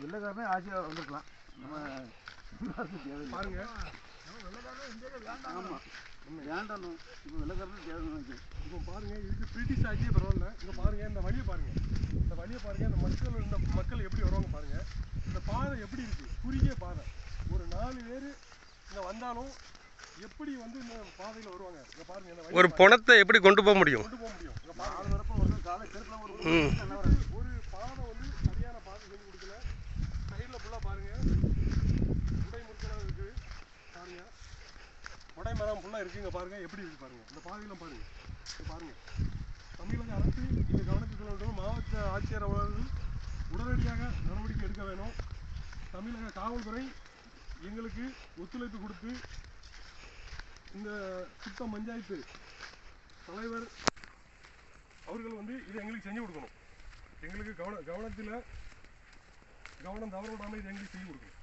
வெள்ளைக்காரனே ஆட்சியாக வந்துருக்கலாம். நம்ம பாருங்க, ஆமாம் வேண்டாம். இப்போ வெள்ளைக்காரனே தேவை. இப்போ பாருங்க, இதுக்கு பிரிட்டிஷ் ஆட்சியே பரவாயில்ல. இங்கே பாருங்க, இந்த வழியை பாருங்க, இந்த வழியை பாருங்க. இந்த மக்கள் எப்படி வருவாங்க பாருங்க. இந்த பாதை எப்படி இருக்கு, குறுகிய பாதை. ஒரு 4 பேர் இங்கே வந்தாலும் எப்படி வந்து இந்த பாதையில் வருவாங்க. இங்கே பாருங்க, ஒரு பணத்தை எப்படி கொண்டு போக முடியும்? இங்கே பாருங்க, வரப்போ ஒரு காலை செருப்பில் ஒரு பாதை வந்து சரியான பாதை செஞ்சு கொடுக்கல. சைடில் ஃபுல்லாக பாருங்க, உடை முறுக்கெல்லாம் இருக்குது பாருங்க. உடை மரம் ஃபுல்லாக இருக்குங்க பாருங்க, எப்படி இருக்கு பாருங்க. இந்த பாதையெல்லாம் பாருங்க, பாருங்க. தமிழக அரசு இங்கே கவனத்துக்கு கொண்டு மாவட்ட ஆட்சியர் அவர்கள் உடனடியாக நடவடிக்கை எடுக்க வேணும். தமிழக காவல்துறை எங்களுக்கு ஒத்துழைப்பு கொடுத்து இந்த சுத்த பஞ்சாயத்து தலைவர் அவர்கள் வந்து இதை எங்களுக்கு செஞ்சு கொடுக்கணும். எங்களுக்கு கவனம் தவற விடாமல் இதை எங்களுக்கு செஞ்சு கொடுக்கணும்.